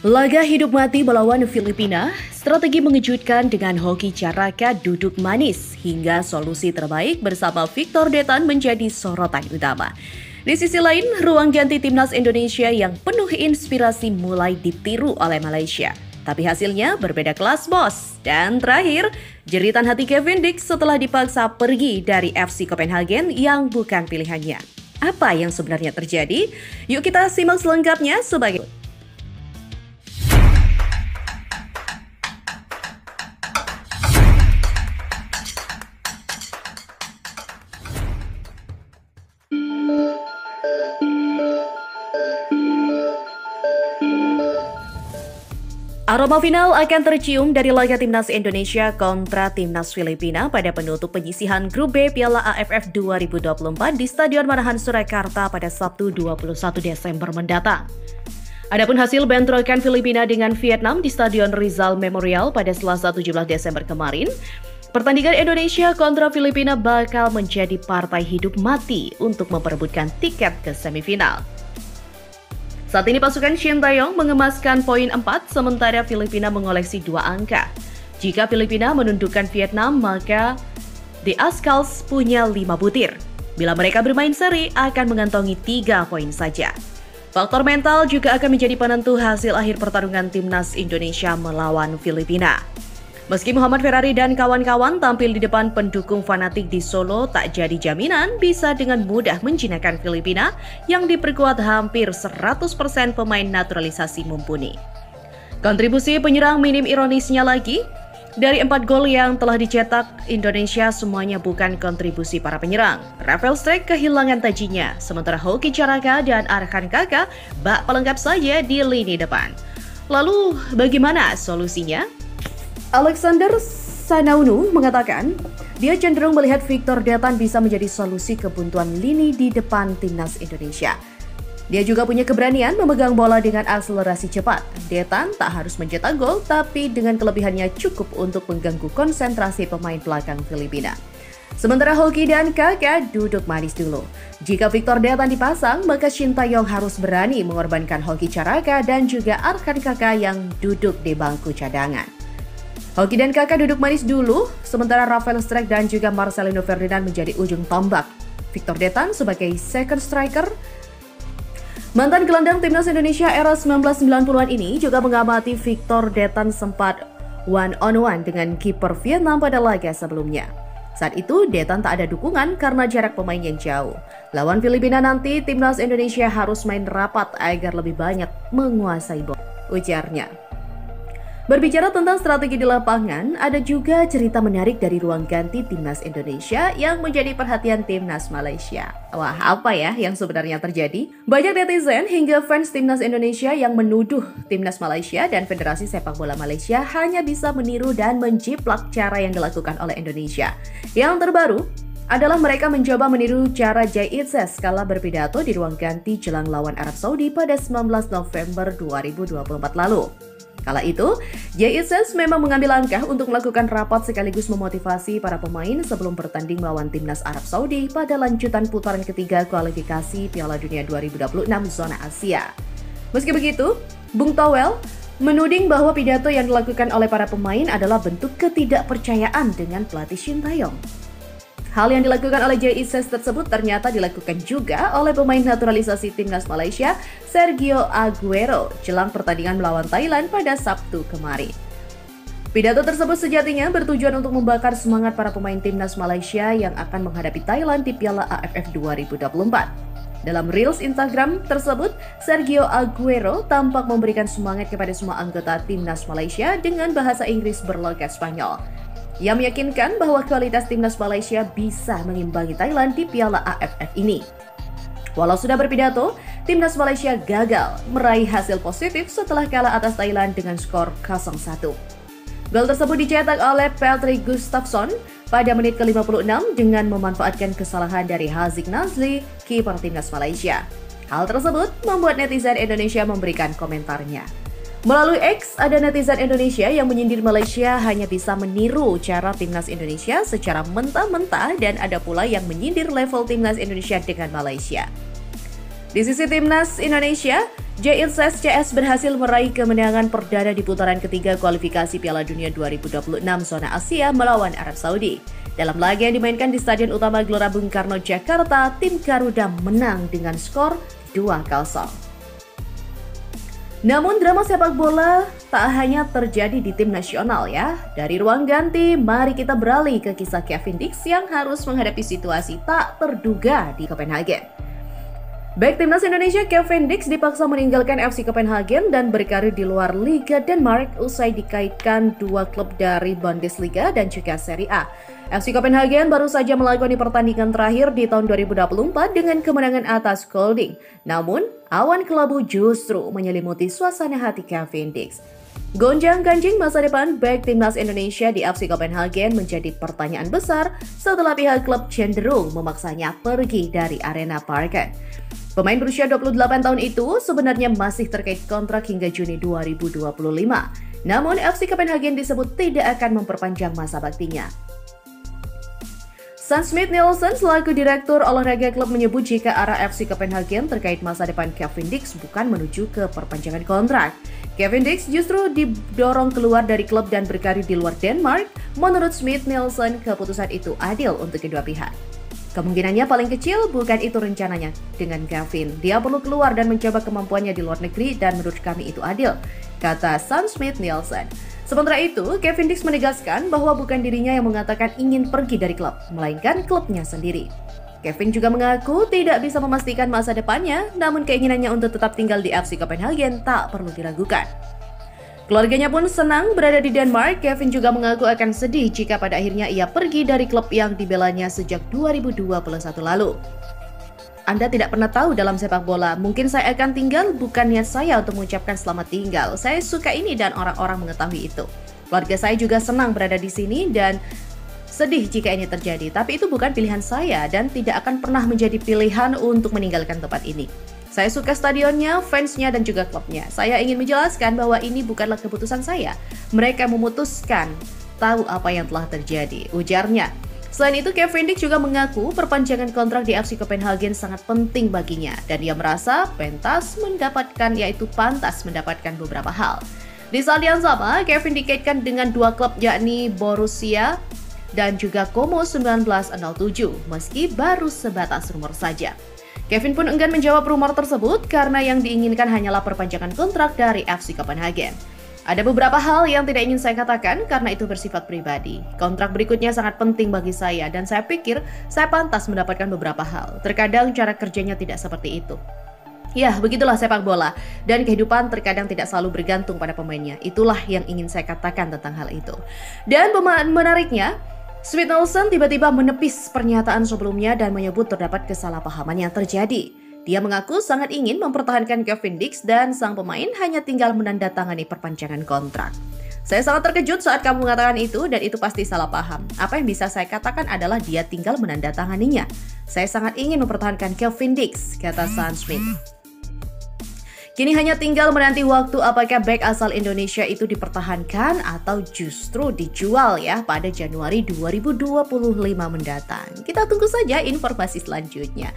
Laga hidup mati melawan Filipina, strategi mengejutkan dengan hoki Caraka duduk manis hingga solusi terbaik bersama Victor Detan menjadi sorotan utama. Di sisi lain, ruang ganti timnas Indonesia yang penuh inspirasi mulai ditiru oleh Malaysia. Tapi hasilnya berbeda kelas bos. Dan terakhir, jeritan hati Kevin Dix setelah dipaksa pergi dari FC Copenhagen yang bukan pilihannya. Apa yang sebenarnya terjadi? Yuk kita simak selengkapnya sebagai aroma final akan tercium dari laga timnas Indonesia kontra timnas Filipina pada penutup penyisihan grup B Piala AFF 2024 di Stadion Manahan Surakarta pada Sabtu 21 Desember mendatang. Adapun hasil bentrokan Filipina dengan Vietnam di Stadion Rizal Memorial pada Selasa 17 Desember kemarin, pertandingan Indonesia kontra Filipina bakal menjadi partai hidup mati untuk memperebutkan tiket ke semifinal. Saat ini pasukan Shin Taeyong mengemaskan poin 4, sementara Filipina mengoleksi 2 angka. Jika Filipina menundukkan Vietnam, maka The Azkals punya 5 butir. Bila mereka bermain seri, akan mengantongi 3 poin saja. Faktor mental juga akan menjadi penentu hasil akhir pertarungan timnas Indonesia melawan Filipina. Meski Muhammad Ferrari dan kawan-kawan tampil di depan pendukung fanatik di Solo, tak jadi jaminan bisa dengan mudah menjinakkan Filipina yang diperkuat hampir 100% pemain naturalisasi mumpuni. Kontribusi penyerang minim ironisnya lagi, dari 4 gol yang telah dicetak Indonesia semuanya bukan kontribusi para penyerang. Rafael Strijk kehilangan tajinya, sementara Hoki Caraka dan Arkan Kaka bak pelengkap saja di lini depan. Lalu bagaimana solusinya? Alexander Sanaunu mengatakan, dia cenderung melihat Victor Detan bisa menjadi solusi kebuntuan lini di depan timnas Indonesia. Dia juga punya keberanian memegang bola dengan akselerasi cepat. Detan tak harus mencetak gol, tapi dengan kelebihannya cukup untuk mengganggu konsentrasi pemain belakang Filipina. Sementara Hoki dan Kaka duduk manis dulu. Jika Victor Detan dipasang, maka Shin Taeyong harus berani mengorbankan Hoki Caraka dan juga Arkan Kaka yang duduk di bangku cadangan. Hoki dan Kaka duduk manis dulu, sementara Rafael Strijk dan juga Marcelino Ferdinand menjadi ujung tombak. Victor Detan sebagai second striker. Mantan gelandang timnas Indonesia era 1990-an ini juga mengamati Victor Detan sempat one-on-one dengan kiper Vietnam pada laga sebelumnya. Saat itu Detan tak ada dukungan karena jarak pemain yang jauh. Lawan Filipina nanti, timnas Indonesia harus main rapat agar lebih banyak menguasai bola, ujarnya. Berbicara tentang strategi di lapangan, ada juga cerita menarik dari ruang ganti timnas Indonesia yang menjadi perhatian timnas Malaysia. Wah, apa ya yang sebenarnya terjadi? Banyak netizen hingga fans timnas Indonesia yang menuduh timnas Malaysia dan Federasi Sepak Bola Malaysia hanya bisa meniru dan menjiplak cara yang dilakukan oleh Indonesia. Yang terbaru adalah mereka mencoba meniru cara Jay Itzes kala berpidato di ruang ganti jelang lawan Arab Saudi pada 19 November 2024 lalu. Kala itu, Jay Itzes memang mengambil langkah untuk melakukan rapat sekaligus memotivasi para pemain sebelum bertanding melawan timnas Arab Saudi pada lanjutan putaran ketiga kualifikasi Piala Dunia 2026 zona Asia. Meski begitu, Bung Towel menuding bahwa pidato yang dilakukan oleh para pemain adalah bentuk ketidakpercayaan dengan pelatih Shin Taeyong. Hal yang dilakukan oleh Jay Itzes tersebut ternyata dilakukan juga oleh pemain naturalisasi timnas Malaysia, Sergio Aguero, jelang pertandingan melawan Thailand pada Sabtu kemarin. Pidato tersebut sejatinya bertujuan untuk membakar semangat para pemain timnas Malaysia yang akan menghadapi Thailand di Piala AFF 2024. Dalam Reels Instagram tersebut, Sergio Aguero tampak memberikan semangat kepada semua anggota timnas Malaysia dengan bahasa Inggris berlogat Spanyol. Ia meyakinkan bahwa kualitas timnas Malaysia bisa mengimbangi Thailand di Piala AFF ini. Walau sudah berpidato, timnas Malaysia gagal meraih hasil positif setelah kalah atas Thailand dengan skor 0-1. Gol tersebut dicetak oleh Patrick Gustafsson pada menit ke-56 dengan memanfaatkan kesalahan dari Haziq Nazli, kiper timnas Malaysia. Hal tersebut membuat netizen Indonesia memberikan komentarnya. Melalui X, ada netizen Indonesia yang menyindir Malaysia hanya bisa meniru cara timnas Indonesia secara mentah-mentah dan ada pula yang menyindir level timnas Indonesia dengan Malaysia. Di sisi timnas Indonesia, JINSES CS berhasil meraih kemenangan perdana di putaran ketiga kualifikasi Piala Dunia 2026 zona Asia melawan Arab Saudi. Dalam laga yang dimainkan di Stadion Utama Gelora Bung Karno, Jakarta, tim Garuda menang dengan skor 2-0. Namun drama sepak bola tak hanya terjadi di tim nasional ya. Dari ruang ganti, mari kita beralih ke kisah Kevin Dix yang harus menghadapi situasi tak terduga di Copenhagen. Back timnas Indonesia Kevin Dix dipaksa meninggalkan FC Copenhagen dan berkarir di luar Liga Denmark usai dikaitkan dua klub dari Bundesliga dan juga Serie A. FC Copenhagen baru saja melakoni pertandingan terakhir di tahun 2024 dengan kemenangan atas Kolding. Namun, awan kelabu justru menyelimuti suasana hati Kevin Dix. Gonjang-ganjing masa depan back timnas Indonesia di FC Copenhagen menjadi pertanyaan besar setelah pihak klub cenderung memaksanya pergi dari arena Parken. Pemain berusia 28 tahun itu sebenarnya masih terkait kontrak hingga Juni 2025. Namun FC Copenhagen disebut tidak akan memperpanjang masa baktinya. Sanne Schmidt Nielsen selaku direktur olahraga klub menyebut jika arah FC Copenhagen terkait masa depan Kevin Dix bukan menuju ke perpanjangan kontrak. Kevin Dix justru didorong keluar dari klub dan berkarir di luar Denmark. Menurut Schmidt Nielsen, keputusan itu adil untuk kedua pihak. Kemungkinannya paling kecil bukan itu rencananya dengan Kevin. Dia perlu keluar dan mencoba kemampuannya di luar negeri dan menurut kami itu adil, kata Sanne Schmidt Nielsen. Sementara itu, Kevin Dix menegaskan bahwa bukan dirinya yang mengatakan ingin pergi dari klub, melainkan klubnya sendiri. Kevin juga mengaku tidak bisa memastikan masa depannya, namun keinginannya untuk tetap tinggal di FC Copenhagen tak perlu diragukan. Keluarganya pun senang berada di Denmark. Kevin juga mengaku akan sedih jika pada akhirnya ia pergi dari klub yang dibelanya sejak 2021 lalu. Anda tidak pernah tahu dalam sepak bola, mungkin saya akan tinggal, bukan niat saya untuk mengucapkan selamat tinggal. Saya suka ini dan orang-orang mengetahui itu. Keluarga saya juga senang berada di sini dan sedih jika ini terjadi, tapi itu bukan pilihan saya dan tidak akan pernah menjadi pilihan untuk meninggalkan tempat ini. Saya suka stadionnya, fansnya, dan juga klubnya. Saya ingin menjelaskan bahwa ini bukanlah keputusan saya. Mereka memutuskan tahu apa yang telah terjadi, ujarnya. Selain itu, Kevin Dix juga mengaku perpanjangan kontrak di FC Copenhagen sangat penting baginya. Dan dia merasa pantas mendapatkan beberapa hal. Di saat yang sama, Kevin dikaitkan dengan dua klub yakni Borussia dan juga Como 1907, meski baru sebatas rumor saja. Kevin pun enggan menjawab rumor tersebut karena yang diinginkan hanyalah perpanjangan kontrak dari FC Copenhagen. Ada beberapa hal yang tidak ingin saya katakan karena itu bersifat pribadi. Kontrak berikutnya sangat penting bagi saya dan saya pikir saya pantas mendapatkan beberapa hal. Terkadang cara kerjanya tidak seperti itu. Ya, begitulah sepak bola. Dan kehidupan terkadang tidak selalu bergantung pada pemainnya. Itulah yang ingin saya katakan tentang hal itu. Dan menariknya, Schmidt Nielsen tiba-tiba menepis pernyataan sebelumnya dan menyebut terdapat kesalahpahaman yang terjadi. Dia mengaku sangat ingin mempertahankan Kevin Dix dan sang pemain hanya tinggal menandatangani perpanjangan kontrak. Saya sangat terkejut saat kamu mengatakan itu dan itu pasti salah paham. Apa yang bisa saya katakan adalah dia tinggal menandatanganinya. Saya sangat ingin mempertahankan Kevin Dix, kata Sanne Schmidt. Kini hanya tinggal menanti waktu apakah bek asal Indonesia itu dipertahankan atau justru dijual ya pada Januari 2025 mendatang. Kita tunggu saja informasi selanjutnya.